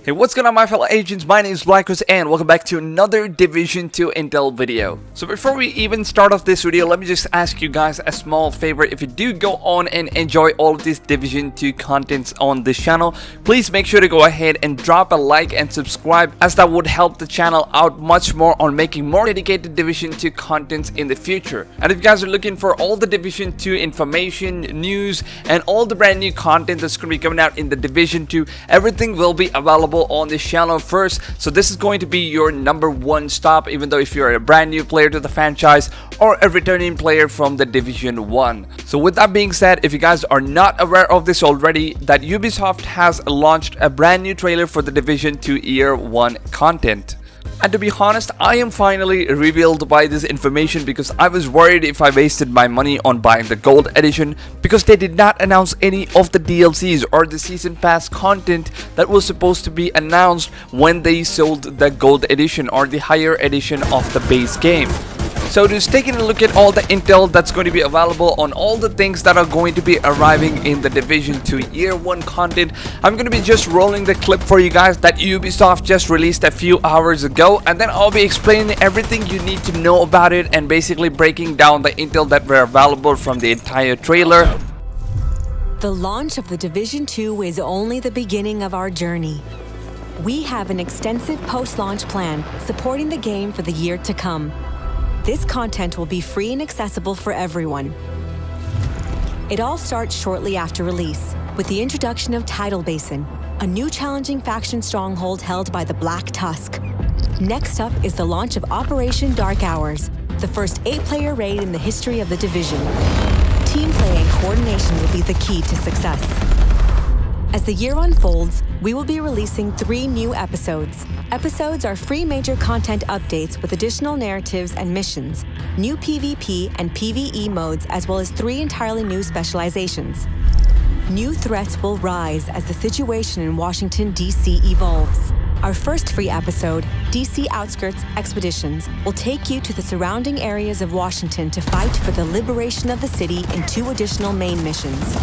Hey, what's going on my fellow agents? My name is Blackers and welcome back to another Division 2 Intel video. So before we even start off this video, let me just ask you guys a small favor. If you do go on and enjoy all of this Division 2 contents on this channel, please make sure to go ahead and drop a like and subscribe, as that would help the channel out much more on making more dedicated Division 2 contents in the future. And if you guys are looking for all the Division 2 information, news, and all the brand new content that's going to be coming out in the Division 2, everything will be available on this channel first. So this is going to be your #1 stop, even though if you're a brand new player to the franchise or a returning player from the Division 1. So with that being said, if you guys are not aware of this already, that Ubisoft has launched a brand new trailer for the Division 2 Year 1 content. And to be honest, I am finally revealed by this information, because I was worried if I wasted my money on buying the gold edition, because they did not announce any of the DLCs or the season pass content that was supposed to be announced when they sold the gold edition or the higher edition of the base game. So just taking a look at all the intel that's going to be available on all the things that are going to be arriving in the Division 2 Year 1 content, I'm going to be just rolling the clip for you guys that Ubisoft just released a few hours ago, and then I'll be explaining everything you need to know about it and basically breaking down the intel that were available from the entire trailer. The launch of the Division 2 is only the beginning of our journey. We have an extensive post-launch plan supporting the game for the year to come. This content will be free and accessible for everyone. It all starts shortly after release, with the introduction of Tidal Basin, a new challenging faction stronghold held by the Black Tusk. Next up is the launch of Operation Dark Hours, the first 8-player raid in the history of the Division. Team play and coordination will be the key to success. As the year unfolds, we will be releasing 3 new episodes. Episodes are free major content updates with additional narratives and missions, new PvP and PvE modes, as well as 3 entirely new specializations. New threats will rise as the situation in Washington, D.C. evolves. Our first free episode, DC Outskirts Expeditions, will take you to the surrounding areas of Washington to fight for the liberation of the city in 2 additional main missions.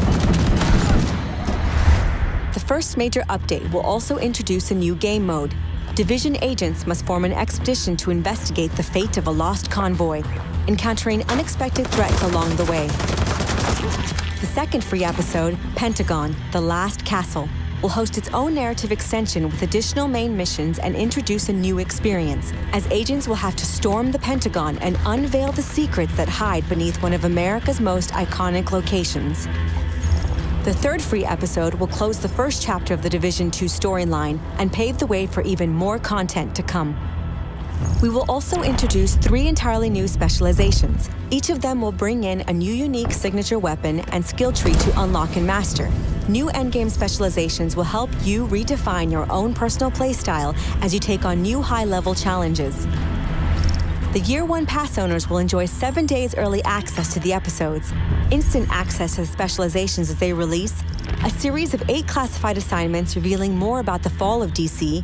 The first major update will also introduce a new game mode. Division agents must form an expedition to investigate the fate of a lost convoy, encountering unexpected threats along the way. The second free episode, Pentagon, The Last Castle, will host its own narrative extension with additional main missions and introduce a new experience, as agents will have to storm the Pentagon and unveil the secrets that hide beneath one of America's most iconic locations. The third free episode will close the first chapter of the Division 2 storyline and pave the way for even more content to come. We will also introduce 3 entirely new specializations. Each of them will bring in a new unique signature weapon and skill tree to unlock and master. New Endgame Specializations will help you redefine your own personal playstyle as you take on new high-level challenges. The Year 1 Pass owners will enjoy 7 days early access to the episodes, instant access to the specializations as they release, a series of 8 classified assignments revealing more about the fall of DC,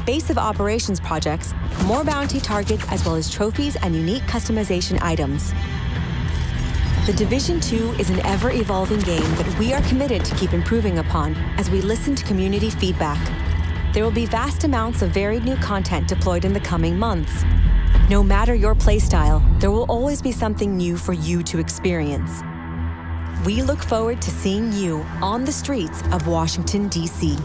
base of operations projects, more bounty targets, as well as trophies and unique customization items. The Division 2 is an ever-evolving game that we are committed to keep improving upon as we listen to community feedback. There will be vast amounts of varied new content deployed in the coming months. No matter your playstyle, there will always be something new for you to experience. We look forward to seeing you on the streets of Washington, D.C.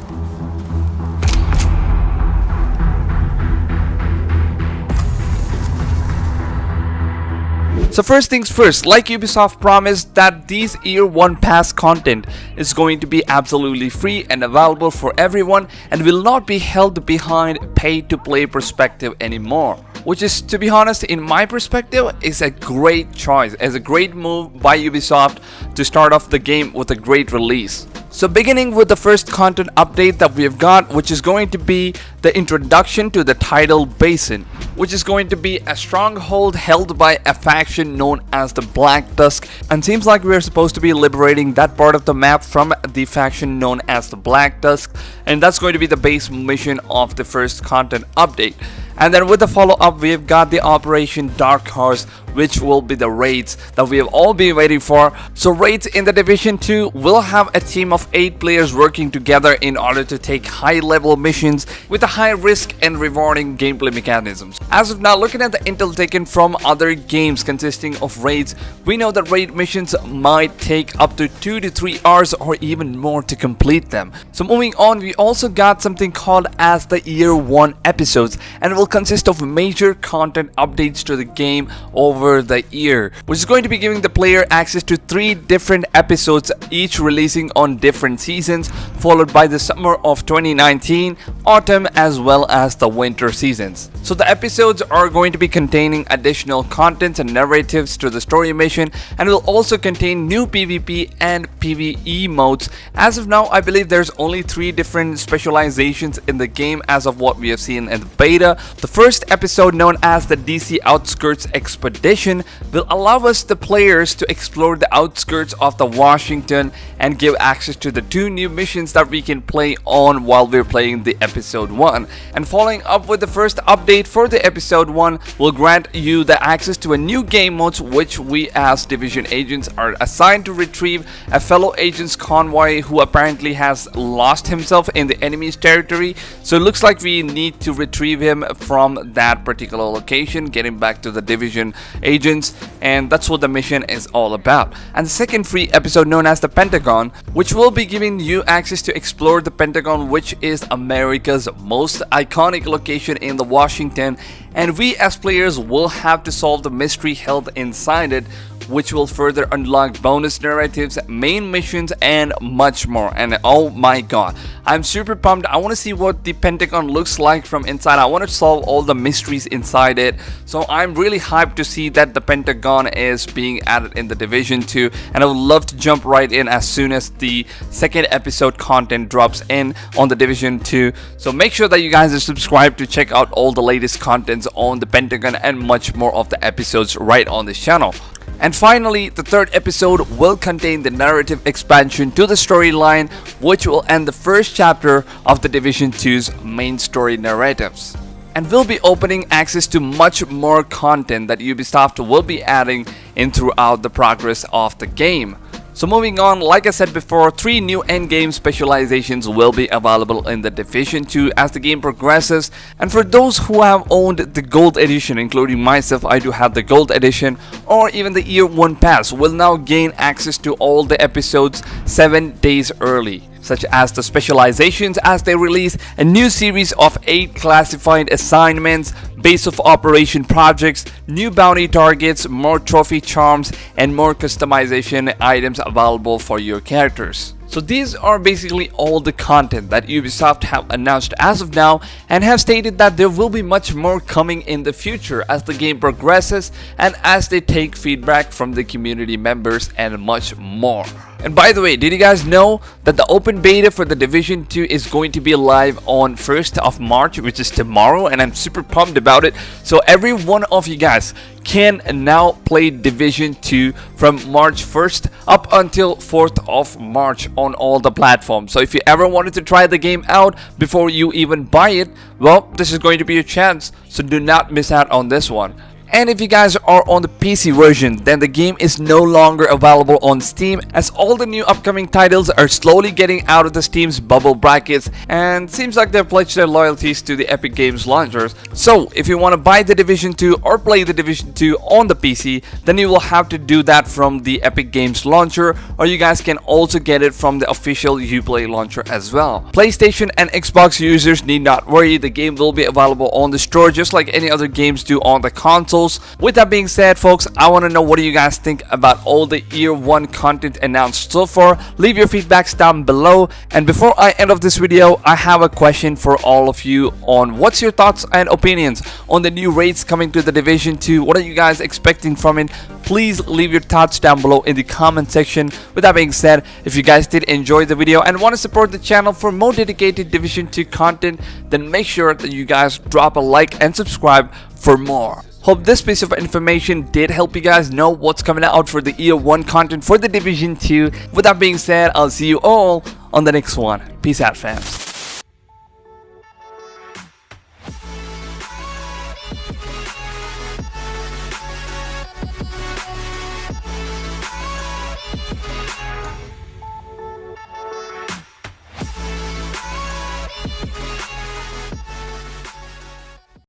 So first things first, like Ubisoft promised, that these Year 1 Pass content is going to be absolutely free and available for everyone and will not be held behind pay-to-play perspective anymore. Which is, to be honest, in my perspective, is a great choice, as a great move by Ubisoft to start off the game with a great release. So beginning with the first content update that we have got, which is going to be the introduction to the Tidal Basin, which is going to be a stronghold held by a faction known as the Black Tusk, and seems like we're supposed to be liberating that part of the map from the faction known as the Black Tusk, and that's going to be the base mission of the first content update. And then with the follow-up, we've got the Operation Dark Horse, which will be the raids that we have all been waiting for. So raids in the Division 2 will have a team of 8 players working together in order to take high-level missions with a high risk and rewarding gameplay mechanisms. As of now, looking at the intel taken from other games consisting of raids, we know that raid missions might take up to 2 to 3 hours or even more to complete them. So moving on, we also got something called as the Year 1 episodes, and it will consist of major content updates to the game over the year, which is going to be giving the player access to 3 different episodes, each releasing on different seasons, followed by the summer of 2019, autumn, as well as the winter seasons. So the episodes are going to be containing additional contents and narratives to the story mission, and will also contain new PvP and PvE modes. As of now, I believe there's only 3 different specializations in the game as of what we have seen in the beta. The first episode, known as the DC Outskirts Expedition, will allow us, the players, to explore the outskirts of the Washington and give access to the 2 new missions that we can play on while we're playing the episode 1. And following up with the first update for the episode 1 will grant you the access to a new game modes, which we as Division agents are assigned to retrieve a fellow agent's convoy who apparently has lost himself in the enemy's territory. So it looks like we need to retrieve him from that particular location, get him back to the Division agents, and that's what the mission is all about. And the second free episode, known as the Pentagon, which will be giving you access to explore the Pentagon, which is America's most iconic location in the Washington, and we as players will have to solve the mystery held inside it, which will further unlock bonus narratives, main missions, and much more. And oh my god, I'm super pumped. I want to see what the Pentagon looks like from inside. I want to solve all the mysteries inside it. So I'm really hyped to see that the Pentagon is being added in the Division 2, and I would love to jump right in as soon as the second episode content drops in on the Division 2. So make sure that you guys are subscribed to check out all the latest contents on the Pentagon and much more of the episodes right on this channel. And finally, the third episode will contain the narrative expansion to the storyline, which will end the first chapter of the Division 2's main story narratives. And we'll be opening access to much more content that Ubisoft will be adding in throughout the progress of the game. So moving on, like I said before, 3 new Endgame Specializations will be available in the Division 2 as the game progresses. And for those who have owned the Gold Edition, including myself, I do have the Gold Edition, or even the Year 1 Pass, will now gain access to all the episodes 7 days early, such as the Specializations, as they release a new series of 8 classified assignments, base of operation projects, new bounty targets, more trophy charms, and more customization items available for your characters. So these are basically all the content that Ubisoft have announced as of now, and have stated that there will be much more coming in the future as the game progresses and as they take feedback from the community members and much more. And by the way, did you guys know that the open beta for the Division 2 is going to be live on 1st of March, which is tomorrow, and I'm super pumped about it. So every one of you guys can now play Division 2 from March 1st up until 4th of March on all the platforms. So if you ever wanted to try the game out before you even buy it, well, this is going to be your chance, so do not miss out on this one. And if you guys are on the PC version, then the game is no longer available on Steam, as all the new upcoming titles are slowly getting out of the Steam's bubble brackets, and seems like they've pledged their loyalties to the Epic Games launchers. So if you want to buy the Division 2 or play the Division 2 on the PC, then you will have to do that from the Epic Games launcher, or you guys can also get it from the official Uplay launcher as well. PlayStation and Xbox users need not worry, the game will be available on the store just like any other games do on the console. With that being said, folks, I want to know, what do you guys think about all the Year 1 content announced so far? Leave your feedbacks down below. And before I end off this video, I have a question for all of you on what's your thoughts and opinions on the new raids coming to the Division 2. What are you guys expecting from it? Please leave your thoughts down below in the comment section. With that being said, if you guys did enjoy the video and want to support the channel for more dedicated Division 2 content, then make sure that you guys drop a like and subscribe for more. Hope this piece of information did help you guys know what's coming out for the Year 1 content for the Division 2. With that being said, I'll see you all on the next one. Peace out, fams.